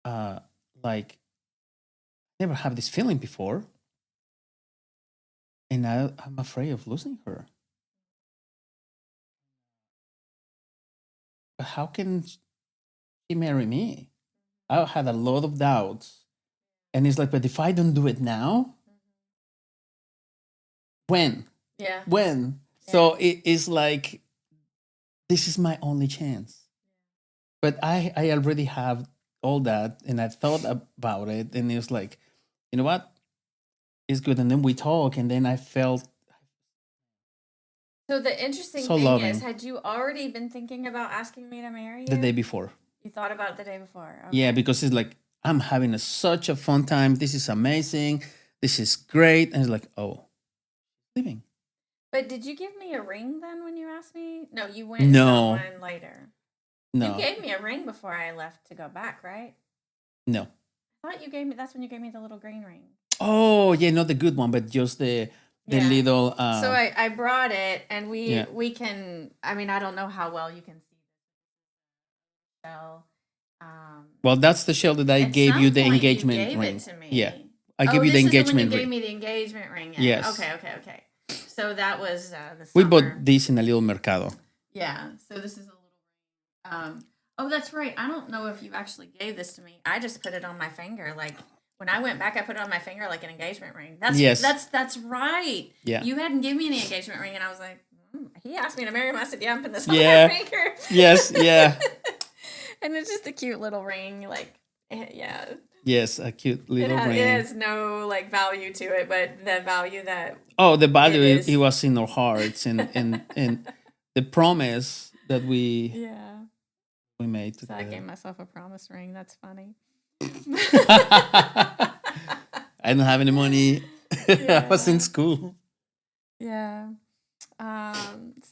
Speaker 3: uh, like never have this feeling before, and I'm afraid of losing her. But how can she marry me? I had a lot of doubts, and it's like, but if I don't do it now, when?
Speaker 2: Yeah.
Speaker 3: When?
Speaker 2: Yeah.
Speaker 3: So it is like this is my only chance. But I already have all that, and I thought about it, and it was like, you know what? It's good. And then we talk, and then I felt
Speaker 2: So the interesting
Speaker 3: so
Speaker 2: thing is,
Speaker 3: loving
Speaker 2: had you already been thinking about asking me to marry
Speaker 3: the day
Speaker 2: you?
Speaker 3: before.
Speaker 2: You thought about it the day before.
Speaker 3: Yeah,
Speaker 2: Okay.
Speaker 3: because it's like I'm having such a fun time. This is amazing. This is great. And it's like, oh, living.
Speaker 2: But did you give me a ring then when you asked me? No, you went and got
Speaker 3: No,
Speaker 2: one later. You
Speaker 3: no,
Speaker 2: gave me a ring before I left to go back, right?
Speaker 3: no.
Speaker 2: I thought you gave me. That's when you gave me the little green ring.
Speaker 3: Oh, yeah, not the good one, but just the
Speaker 2: Yeah.
Speaker 3: little.
Speaker 2: So I brought it, and
Speaker 3: Yeah.
Speaker 2: we can. I mean, I don't know how well you can see the shell.
Speaker 3: Well, that's the shell that I
Speaker 2: At
Speaker 3: gave you
Speaker 2: some
Speaker 3: the
Speaker 2: point, you
Speaker 3: engagement
Speaker 2: gave
Speaker 3: ring.
Speaker 2: it to me.
Speaker 3: Yeah, I
Speaker 2: Oh,
Speaker 3: gave you the
Speaker 2: this is when you
Speaker 3: engagement
Speaker 2: gave
Speaker 3: ring.
Speaker 2: me the engagement ring. In.
Speaker 3: Yes.
Speaker 2: Okay. So that was the
Speaker 3: We
Speaker 2: summer.
Speaker 3: bought this in a little mercado.
Speaker 2: Yeah. So this is a little ring. Oh, that's right. I don't know if you actually gave this to me. I just put it on my finger. Like when I went back, I put it on my finger like an engagement ring.
Speaker 3: Yes.
Speaker 2: That's right.
Speaker 3: Yeah.
Speaker 2: You hadn't given me any engagement ring, and I was like, he asked me to marry him. I said, yeah, I'm putting this on
Speaker 3: Yeah.
Speaker 2: my finger.
Speaker 3: Yes. Yeah.
Speaker 2: And it's just a cute little ring. Like, yeah.
Speaker 3: Yes, a cute little ring.
Speaker 2: It has no like value to it, but the value that
Speaker 3: The value
Speaker 2: is.
Speaker 3: it was in our hearts, and the promise that we made
Speaker 2: So I gave
Speaker 3: together.
Speaker 2: myself a promise ring. That's funny.
Speaker 3: I don't have any money. I was in school.
Speaker 2: Yeah.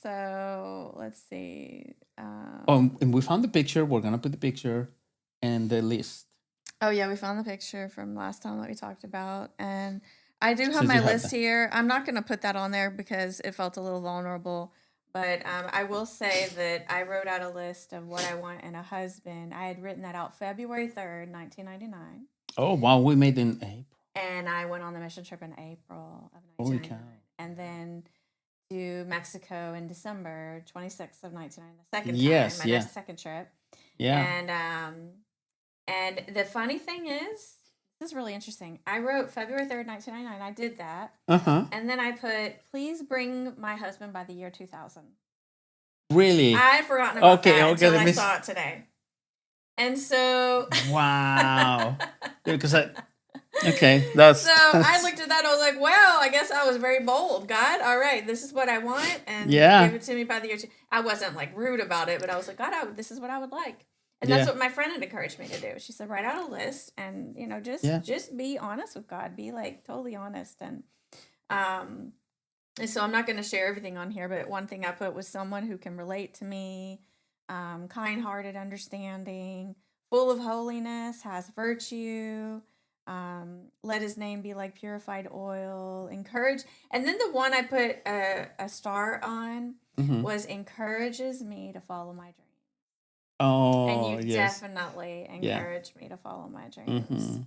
Speaker 2: So let's see.
Speaker 3: And we found the picture. We're gonna put the picture and the list.
Speaker 2: Oh yeah, we found the picture from last time that we talked about, and I do have
Speaker 3: Since
Speaker 2: my
Speaker 3: you have
Speaker 2: list
Speaker 3: that.
Speaker 2: here. I'm not going to put that on there because it felt a little vulnerable, but I will say that I wrote out a list of what I want in a husband. I had written that out February 3rd, 1999.
Speaker 3: Oh wow, we made in April.
Speaker 2: And I went on the mission trip in April of
Speaker 3: Holy
Speaker 2: 1999.
Speaker 3: cow.
Speaker 2: And then to Mexico in December 26th of 1999, the second
Speaker 3: Yes,
Speaker 2: time,
Speaker 3: yeah.
Speaker 2: my second trip.
Speaker 3: Yeah.
Speaker 2: And the funny thing is, this is really interesting. I wrote February 3rd, 1999. I did that. And then I put, please bring my husband by the year 2000.
Speaker 3: Really?
Speaker 2: I had forgotten about that until
Speaker 3: let
Speaker 2: I
Speaker 3: me
Speaker 2: saw it today. And so...
Speaker 3: Wow. Because that's...
Speaker 2: So I looked at that. I was like, "Well, I guess I was very bold, God. All right, this is what I want, and give it to me by the year." I wasn't like rude about it, but I was like, "God, this is what I would like," and that's what my friend had encouraged me to do. She said, "Write out a list, and just be honest with God. Be like totally honest." And so I'm not going to share everything on here, but one thing I put was someone who can relate to me, kind-hearted, understanding, full of holiness, has virtue. Let his name be like purified oil. Encourage. And then the one I put a star on
Speaker 3: Mm-hmm.
Speaker 2: was encourages me to follow my dreams. And
Speaker 3: Oh,
Speaker 2: you
Speaker 3: yes.
Speaker 2: definitely
Speaker 3: Yeah.
Speaker 2: encouraged me to follow my dreams.
Speaker 3: Mm-hmm.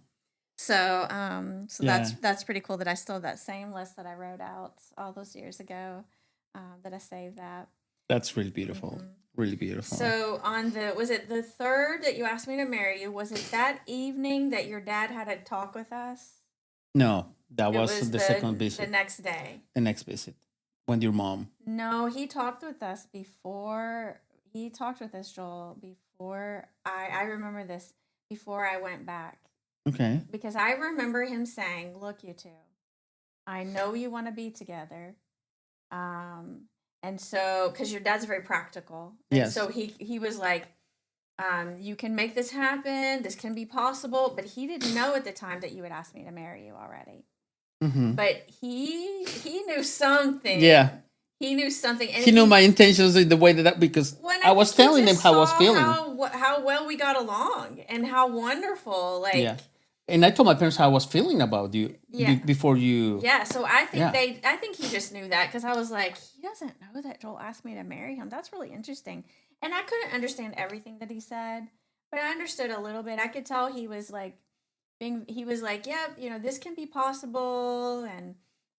Speaker 2: So,
Speaker 3: Yeah.
Speaker 2: that's pretty cool that I still have that same list that I wrote out all those years ago. That I saved that.
Speaker 3: That's really beautiful.
Speaker 2: Mhm.
Speaker 3: Really beautiful.
Speaker 2: So was it the third that you asked me to marry you? Was it that evening that your dad had a talk with us?
Speaker 3: No, that
Speaker 2: It
Speaker 3: was
Speaker 2: was
Speaker 3: the second
Speaker 2: the
Speaker 3: visit.
Speaker 2: next day.
Speaker 3: The next visit. When your mom.
Speaker 2: No, he talked with us before. He talked with us, Joel, before I remember this, before I went back.
Speaker 3: Okay.
Speaker 2: Because I remember him saying, "Look, you two, I know you want to be together." And so, because your dad's very practical. And
Speaker 3: Yes.
Speaker 2: so he was like, you can make this happen. This can be possible. But he didn't know at the time that you had asked me to marry you already.
Speaker 3: Mm-hmm.
Speaker 2: But he knew something.
Speaker 3: Yeah.
Speaker 2: He knew something. And
Speaker 3: He knew my intentions in the way that because
Speaker 2: when
Speaker 3: I was
Speaker 2: think he
Speaker 3: telling him
Speaker 2: just
Speaker 3: how I was
Speaker 2: saw
Speaker 3: feeling.
Speaker 2: how well we got along and how wonderful. Like,
Speaker 3: Yeah. And I told my parents how I was feeling about you
Speaker 2: Yeah.
Speaker 3: before you.
Speaker 2: yeah. So I think
Speaker 3: Yeah.
Speaker 2: I think he just knew that because I was like, he doesn't know that Joel asked me to marry him. That's really interesting. And I couldn't understand everything that he said, but I understood a little bit. I could tell he was like he was like, yep, this can be possible,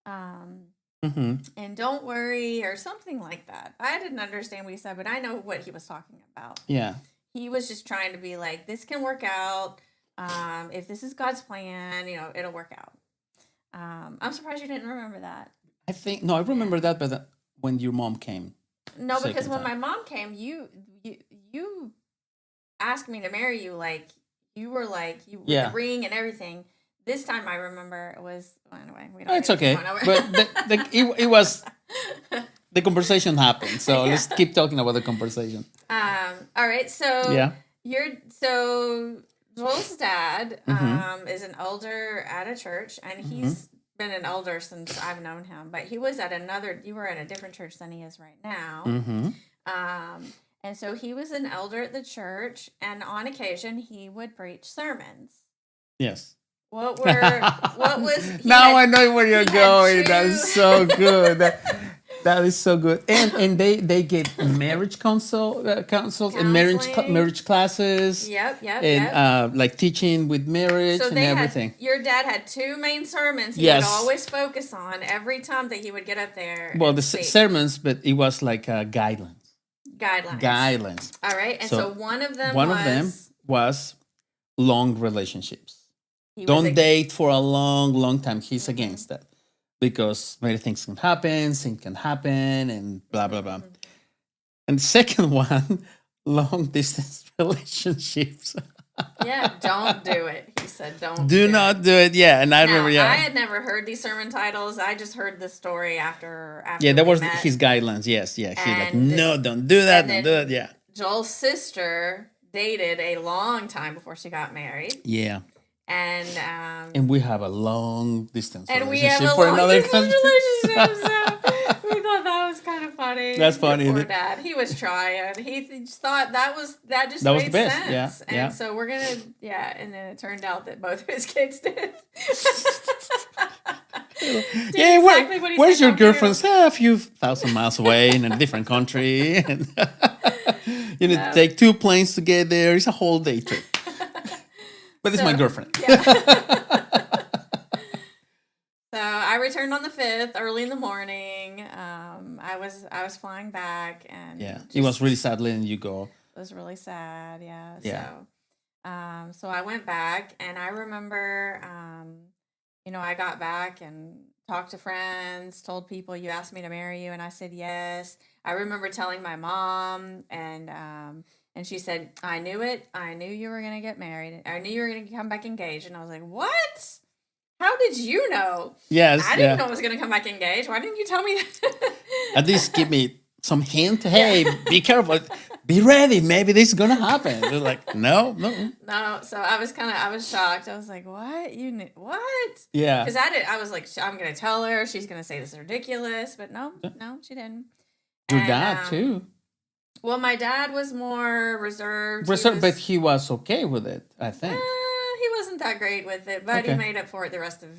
Speaker 3: Mm-hmm.
Speaker 2: and don't worry, or something like that. I didn't understand what he said, but I know what he was talking about.
Speaker 3: Yeah.
Speaker 2: He was just trying to be like, this can work out. If this is God's plan, it'll work out. I'm surprised you didn't remember that.
Speaker 3: I remember that, but when your mom came.
Speaker 2: No, because
Speaker 3: Second
Speaker 2: when
Speaker 3: time.
Speaker 2: my mom came, you asked me to marry you. Like, you were like, with
Speaker 3: Yeah.
Speaker 2: the ring and everything. This time I remember it was, well, anyway, we don't
Speaker 3: Oh, it's
Speaker 2: need to
Speaker 3: okay.
Speaker 2: keep going over.
Speaker 3: But it was, the conversation happened. So
Speaker 2: Yeah.
Speaker 3: let's keep talking about the conversation.
Speaker 2: All right. So
Speaker 3: Yeah.
Speaker 2: Joel's dad
Speaker 3: Mhm.
Speaker 2: is an elder at a church, and he's been an elder since I've known him. But he was at you were at a different church than he is right now.
Speaker 3: Mm-hmm.
Speaker 2: And so he was an elder at the church, and on occasion he would preach sermons.
Speaker 3: Yes.
Speaker 2: What was
Speaker 3: Now I know where you're
Speaker 2: he had
Speaker 3: going.
Speaker 2: two-
Speaker 3: That's so good. That is so good. And they gave marriage counsels and
Speaker 2: Counseling.
Speaker 3: marriage classes.
Speaker 2: Yep.
Speaker 3: And like teaching with marriage
Speaker 2: So
Speaker 3: and everything.
Speaker 2: Your dad had two main sermons he
Speaker 3: Yes.
Speaker 2: would always focus on every time that he would get up there.
Speaker 3: Well,
Speaker 2: and
Speaker 3: the
Speaker 2: speak.
Speaker 3: sermons, but it was like guidelines. Guidelines.
Speaker 2: All right, and so one of them
Speaker 3: was long relationships.
Speaker 2: he
Speaker 3: Don't
Speaker 2: was
Speaker 3: date for a long, long time. He's against that because many things can happen, and blah, blah, blah. And the second one, long distance relationships.
Speaker 2: Yeah, don't do it. He said, don't
Speaker 3: Do not do it. Yeah. And I
Speaker 2: Now,
Speaker 3: remember, yeah.
Speaker 2: I had never heard these sermon titles. I just heard the story after
Speaker 3: Yeah, that
Speaker 2: we
Speaker 3: was
Speaker 2: met.
Speaker 3: his guidelines. Yes. Yeah. He's like,
Speaker 2: And-
Speaker 3: no, don't do that.
Speaker 2: and
Speaker 3: Don't
Speaker 2: then-
Speaker 3: do that. Yeah.
Speaker 2: Joel's sister dated a long time before she got married.
Speaker 3: Yeah.
Speaker 2: And
Speaker 3: we have a long distance
Speaker 2: we
Speaker 3: relationship
Speaker 2: have a
Speaker 3: for
Speaker 2: long
Speaker 3: another
Speaker 2: distance
Speaker 3: country.
Speaker 2: relationship. So we thought that was kind of funny.
Speaker 3: That's funny,
Speaker 2: Poor
Speaker 3: isn't it?
Speaker 2: dad. He was trying. He just thought that was
Speaker 3: That
Speaker 2: made
Speaker 3: was the best.
Speaker 2: sense.
Speaker 3: Yeah,
Speaker 2: And
Speaker 3: yeah.
Speaker 2: so we're gonna and then it turned out that both of his kids did.
Speaker 3: Yeah,
Speaker 2: exactly what he
Speaker 3: where's
Speaker 2: said
Speaker 3: your
Speaker 2: don't do.
Speaker 3: girlfriend? A few thousand miles away in a different country. And you need to take 2 planes to get there. It's a whole day trip. But it's my girlfriend.
Speaker 2: Yeah. So I returned on the 5th, early in the morning. I was flying back, and
Speaker 3: Yeah, it was really sad letting you go.
Speaker 2: It was really sad, yeah.
Speaker 3: Yeah.
Speaker 2: So I went back, and I remember, I got back and talked to friends, told people, you asked me to marry you, and I said yes. I remember telling my mom, and she said, I knew it. I knew you were going to get married. I knew you were going to come back engaged. And I was like, what? How did you know?
Speaker 3: Yes,
Speaker 2: I didn't know I was going to come back engaged. Why didn't you tell me that?
Speaker 3: At least give me some hint. Hey, be careful. Be ready. Maybe this is gonna happen. They're like, no.
Speaker 2: No. So I was shocked. I was like, what? You knew what?
Speaker 3: Yeah.
Speaker 2: Because I was like, I'm going to tell her. She's going to say this is ridiculous. But no, she didn't.
Speaker 3: Your
Speaker 2: And,
Speaker 3: dad too.
Speaker 2: Well, my dad was more reserved.
Speaker 3: But he was okay with it, I think.
Speaker 2: He wasn't that great with it, but he
Speaker 3: Okay.
Speaker 2: made up for it the rest of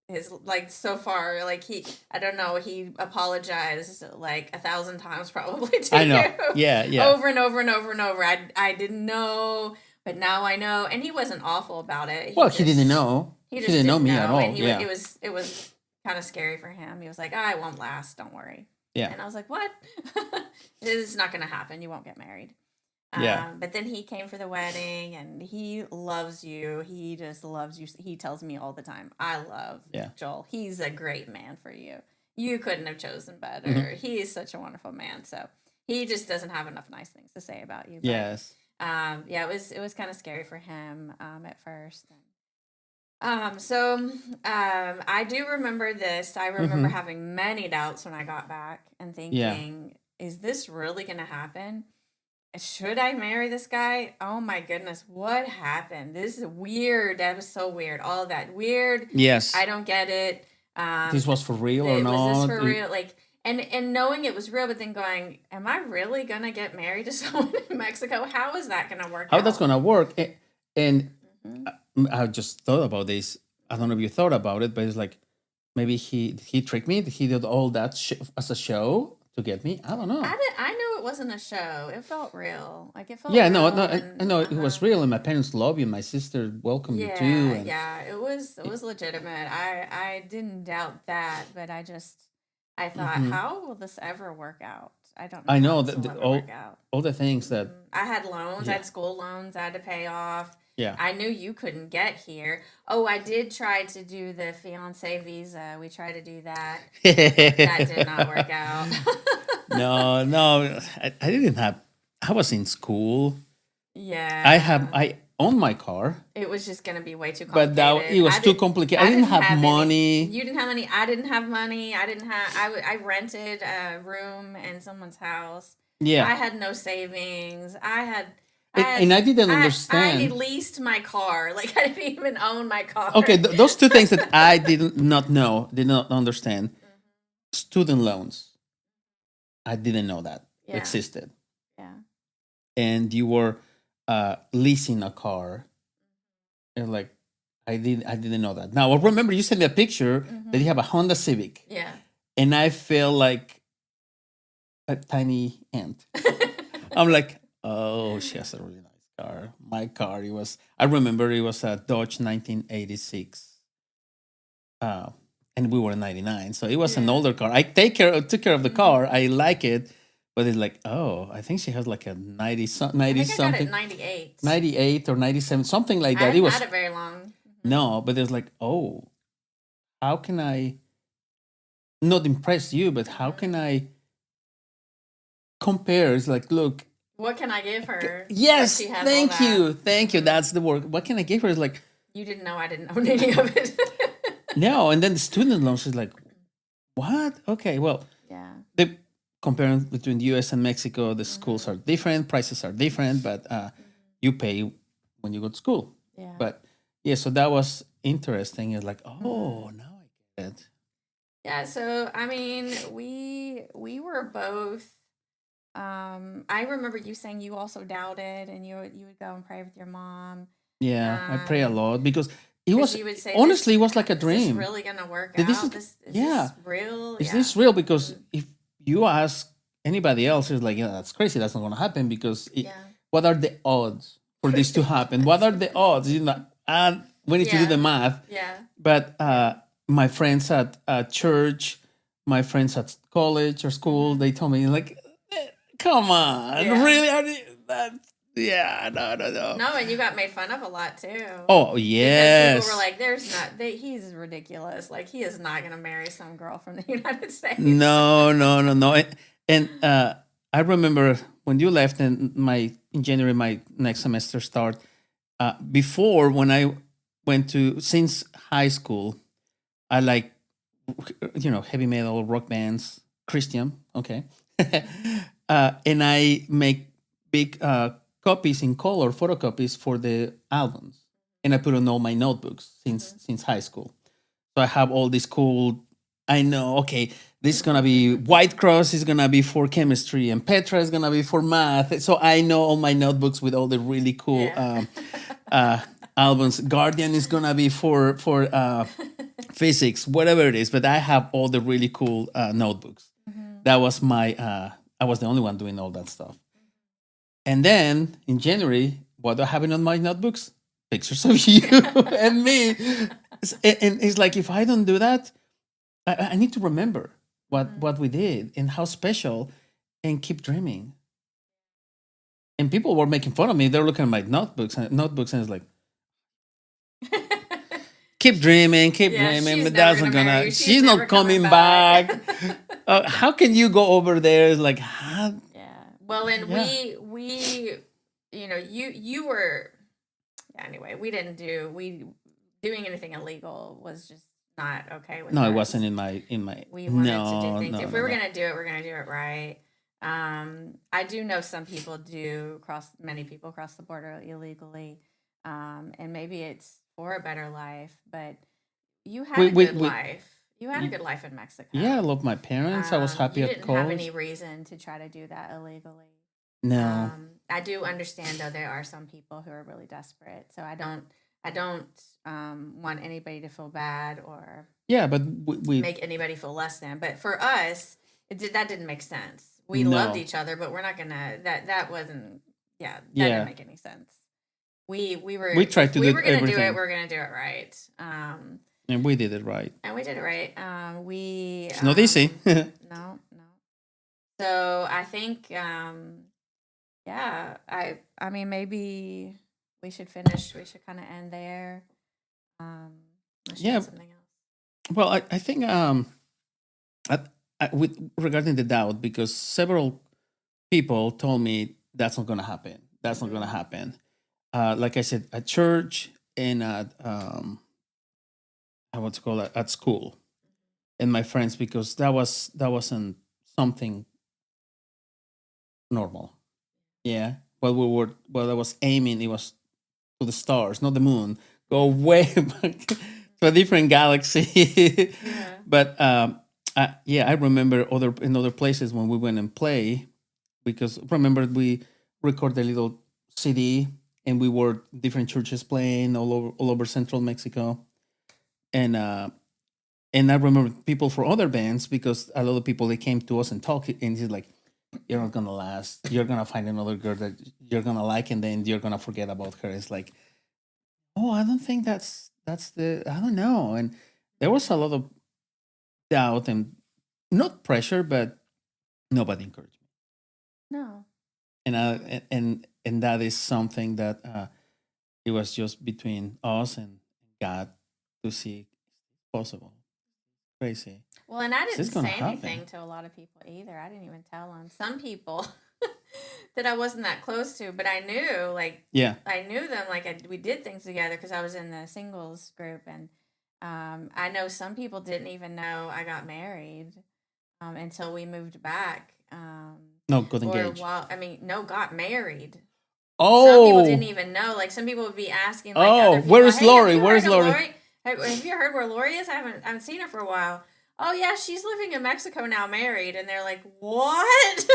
Speaker 2: his, like, so far. Like, I don't know, he apologized like 1,000 times probably to
Speaker 3: I know.
Speaker 2: you.
Speaker 3: Yeah.
Speaker 2: Over and over and over and over. I didn't know, but now I know. And he wasn't awful about it.
Speaker 3: Well, he didn't know.
Speaker 2: He
Speaker 3: He
Speaker 2: just
Speaker 3: didn't know me at all.
Speaker 2: And
Speaker 3: Yeah.
Speaker 2: it was kind of scary for him. He was like, "I won't last. Don't worry."
Speaker 3: Yeah.
Speaker 2: And I was like, "What? This is not going to happen. You won't get married."
Speaker 3: Yeah.
Speaker 2: But then he came for the wedding, and he loves you. He just loves you. He tells me all the time, "I love Joel. He's a great man for you. You couldn't have chosen better.
Speaker 3: Mm-hmm.
Speaker 2: He is such a wonderful man." So he just doesn't have enough nice things to say about you. But,
Speaker 3: Yes.
Speaker 2: yeah, it was kind of scary for him at first. I do remember this. I remember
Speaker 3: Mm-hmm.
Speaker 2: having many doubts when I got back and thinking, is this really going to happen? Should I marry this guy? Oh my goodness, what happened? This is weird. That was so weird. All of that weird.
Speaker 3: Yes.
Speaker 2: I don't get it.
Speaker 3: This was for real or not?
Speaker 2: Was this for real? Like, and knowing it was real, but then going, am I really gonna get married to someone in Mexico? How is that gonna work?
Speaker 3: How
Speaker 2: out?
Speaker 3: that's gonna work? And I just thought about this. I don't know if you thought about it, but it's like maybe he tricked me. He did all that as a show to get me. I don't know.
Speaker 2: I knew it wasn't a show. It felt real. Like it felt.
Speaker 3: Yeah,
Speaker 2: real
Speaker 3: no, I know it was real, and my parents love you, and my sister welcomed you too. And
Speaker 2: yeah, it was legitimate. I didn't doubt that, but I thought, how will this ever work out? I don't know.
Speaker 3: I know
Speaker 2: how this will ever work out.
Speaker 3: all the things that
Speaker 2: I had loans. I had school loans I had to pay off.
Speaker 3: Yeah.
Speaker 2: I knew you couldn't get here. Oh, I did try to do the fiance visa. We tried to do that. That did not work out.
Speaker 3: No, I didn't have. I was in school.
Speaker 2: Yeah.
Speaker 3: I owned my car.
Speaker 2: It was just gonna be way too complicated.
Speaker 3: But it was too complicated. I didn't have money.
Speaker 2: You didn't have money. I didn't have money. I rented a room in someone's house.
Speaker 3: Yeah.
Speaker 2: I had no savings.
Speaker 3: And I didn't understand.
Speaker 2: I leased my car. Like, I didn't even own my car.
Speaker 3: Okay, those two things that I did not understand. Student loans. I didn't know that existed.
Speaker 2: Yeah.
Speaker 3: And you were leasing a car. And like, I didn't know that. Now, I remember you sent me a picture that you have a Honda Civic.
Speaker 2: Yeah.
Speaker 3: And I felt like a tiny ant. I'm like, oh, she has a really nice car. My car, I remember it was a Dodge 1986. And we were in 99. So it was an older car. I took care of the car. I like it. But it's like, oh, I think she has like a 90
Speaker 2: I
Speaker 3: something.
Speaker 2: think I got it 98.
Speaker 3: 98 or 97, something like that.
Speaker 2: I hadn't had it very long.
Speaker 3: No, but it's like, oh, how can I not impress you, but how can I compare? It's like, look.
Speaker 2: What can I give her?
Speaker 3: Yes, thank you. That's the word. What can I give her? It's like,
Speaker 2: you didn't know I didn't own any of it.
Speaker 3: No, and then the student loans is like, what? Okay, well, the comparing between the U.S. and Mexico, the schools are different, prices are different, but you pay when you go to school.
Speaker 2: Yeah.
Speaker 3: But yeah, so that was interesting. It's like, oh, now I get it.
Speaker 2: Yeah. So I mean, we were both. I remember you saying you also doubted, and you would go and pray with your mom.
Speaker 3: Yeah, I pray a lot because it was
Speaker 2: would say,
Speaker 3: honestly it was like a dream.
Speaker 2: Is this really gonna work out? Is this real?
Speaker 3: Is this real? Because if you ask anybody else, it's like, yeah, that's crazy. That's not gonna happen because what are the odds for this to happen? What are the odds? You know, and we need to do the math.
Speaker 2: Yeah.
Speaker 3: But my friends at church, my friends at college or school, they told me like, come on, really? No.
Speaker 2: No, and you got made fun of a lot too.
Speaker 3: Oh yes.
Speaker 2: Because people were like, he's ridiculous. Like, he is not gonna marry some girl from the United States.
Speaker 3: No. And I remember when you left in January, my next semester start. Before, when I went since high school, I like, heavy metal, rock bands, Christian, okay. And I make big copies in color, photocopies for the albums, and I put on all my notebooks since high school. So I have all these cool I know, okay, this is gonna be White Cross is gonna be for chemistry, and Petra is gonna be for math. So I know all my notebooks with all the really cool
Speaker 2: Yeah.
Speaker 3: uh, albums. Guardian is gonna be for physics, whatever it is. But I have all the really cool notebooks. That was my. I was the only one doing all that stuff. And then in January, what do I have on my notebooks? Pictures of you and me. And it's like if I don't do that, I need to remember what we did and how special, and keep dreaming. And people were making fun of me. They're looking at my notebooks, and it's like, keep
Speaker 2: Yeah,
Speaker 3: dreaming,
Speaker 2: she's
Speaker 3: but
Speaker 2: never
Speaker 3: that's
Speaker 2: gonna
Speaker 3: not
Speaker 2: marry
Speaker 3: gonna.
Speaker 2: you.
Speaker 3: She's
Speaker 2: Never
Speaker 3: not
Speaker 2: coming
Speaker 3: coming back.
Speaker 2: back.
Speaker 3: How can you go over there? It's like, how?
Speaker 2: Yeah. Well, and
Speaker 3: Yeah.
Speaker 2: we, you were. Yeah, anyway, we doing anything illegal was just not okay with
Speaker 3: No, it
Speaker 2: us.
Speaker 3: wasn't in my.
Speaker 2: We wanted to do
Speaker 3: No,
Speaker 2: things.
Speaker 3: no,
Speaker 2: If
Speaker 3: no,
Speaker 2: we were
Speaker 3: no.
Speaker 2: gonna do it, we're gonna do it right. I do know some people do cross. Many people cross the border illegally, and maybe it's for a better life. But you had a good life. You had a good life in Mexico.
Speaker 3: Yeah, I love my parents. I was happy
Speaker 2: You
Speaker 3: at
Speaker 2: didn't have
Speaker 3: calls.
Speaker 2: any reason to try to do that illegally.
Speaker 3: No.
Speaker 2: I do understand though there are some people who are really desperate. So I don't want anybody to feel bad or
Speaker 3: Yeah, but we
Speaker 2: make anybody feel less than. But for us, that didn't make sense. We
Speaker 3: No.
Speaker 2: loved each other, but we're not gonna that wasn't that
Speaker 3: Yeah.
Speaker 2: didn't make any sense. We were
Speaker 3: We tried
Speaker 2: if
Speaker 3: to
Speaker 2: we
Speaker 3: do
Speaker 2: were gonna do
Speaker 3: everything.
Speaker 2: it, we're gonna do it right.
Speaker 3: And we did it right.
Speaker 2: And we did it right.
Speaker 3: It's not easy.
Speaker 2: No. So I think yeah, I mean maybe we should finish. We should kind of end there. Unless you
Speaker 3: Yeah.
Speaker 2: have something else.
Speaker 3: Well, I think with regarding the doubt, because several people told me that's not going to happen. That's not going to happen. Like I said, at church and at I want to call it at school, and my friends, because that wasn't something normal. Yeah. What I was aiming, it was to the stars, not the moon. Go way back to a different galaxy.
Speaker 2: Yeah.
Speaker 3: But I remember in other places when we went and play, because remember we recorded a little CD and we were different churches playing all over Central Mexico, and I remember people for other bands, because a lot of people they came to us and talked, and it's like, you're not gonna last. You're gonna find another girl that you're gonna like, and then you're gonna forget about her. It's like, oh, I don't think that's the. I don't know. And there was a lot of doubt and not pressure, but nobody encouraged me.
Speaker 2: No.
Speaker 3: And that is something that it was just between us and God to see if it's possible. Crazy.
Speaker 2: Well, and I
Speaker 3: Is this
Speaker 2: didn't
Speaker 3: gonna
Speaker 2: say anything
Speaker 3: happen?
Speaker 2: to a lot of people either. I didn't even tell them. Some people that I wasn't that close to, but I knew, like,
Speaker 3: Yeah.
Speaker 2: I knew them. Like, we did things together because I was in the singles group, and I know some people didn't even know I got married until we moved back.
Speaker 3: No, got
Speaker 2: Or
Speaker 3: engaged.
Speaker 2: while no, got married.
Speaker 3: Oh.
Speaker 2: Some people didn't even know. Like some people would be asking, like,
Speaker 3: Oh,
Speaker 2: other people,
Speaker 3: where is
Speaker 2: "Hey,
Speaker 3: Lauri?
Speaker 2: have you
Speaker 3: Where is
Speaker 2: heard of
Speaker 3: Lauri?"
Speaker 2: Have you heard where Lauri is? I haven't seen her for a while. Oh yeah, she's living in Mexico now, married. And they're like, what?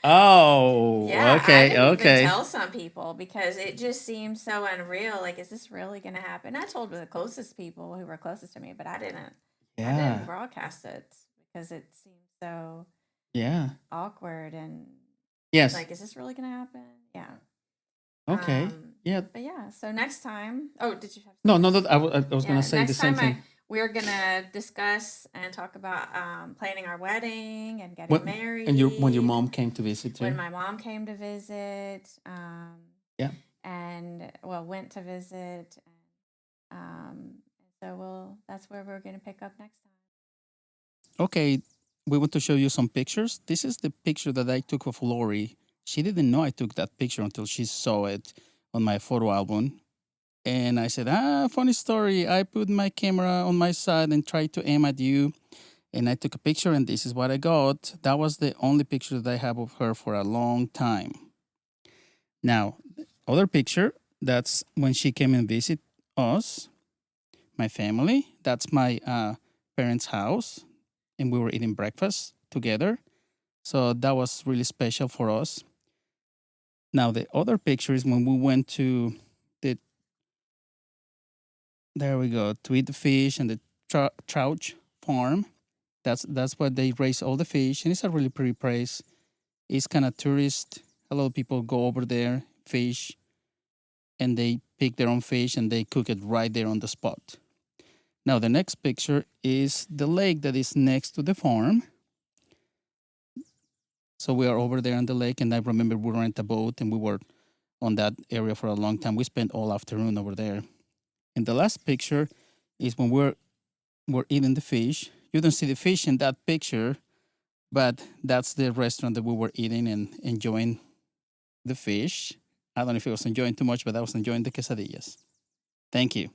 Speaker 3: Oh.
Speaker 2: Yeah, I
Speaker 3: Okay.
Speaker 2: didn't
Speaker 3: Okay.
Speaker 2: even tell some people because it just seemed so unreal. Like, is this really going to happen? I told the closest people who were closest to me, but I didn't
Speaker 3: Yeah.
Speaker 2: broadcast it because it seemed so
Speaker 3: Yeah.
Speaker 2: awkward and
Speaker 3: Yes.
Speaker 2: like, is this really going to happen? Yeah.
Speaker 3: Okay. Yeah.
Speaker 2: But yeah, so next time. Oh, did you have?
Speaker 3: No, no. That I was
Speaker 2: Yeah,
Speaker 3: gonna say the
Speaker 2: next
Speaker 3: same
Speaker 2: time
Speaker 3: thing.
Speaker 2: we're gonna discuss and talk about planning our wedding and getting married.
Speaker 3: And when your mom came to visit too.
Speaker 2: When my mom came to visit,
Speaker 3: Yeah.
Speaker 2: and went to visit, so that's where we're gonna pick up next time.
Speaker 3: Okay, we want to show you some pictures. This is the picture that I took of Lauri. She didn't know I took that picture until she saw it on my photo album. And I said, funny story. I put my camera on my side and tried to aim at you. And I took a picture, and this is what I got. That was the only picture that I have of her for a long time. Now, other picture, that's when she came and visit us, my family. That's my parents' house. and we were eating breakfast together. So that was really special for us. Now the other picture is when we went to the there we go to eat the fish and the trout farm. That's where they raise all the fish, and it's a really pretty place. It's kind of tourist. A lot of people go over there, fish, and they pick their own fish and they cook it right there on the spot. Now the next picture is the lake that is next to the farm. So we are over there on the lake, and I remember we rent a boat and we were on that area for a long time. We spent all afternoon over there. And the last picture is when we're eating the fish. You don't see the fish in that picture, but that's the restaurant that we were eating and enjoying the fish. I don't know if I was enjoying too much, but I was enjoying the quesadillas. Thank you.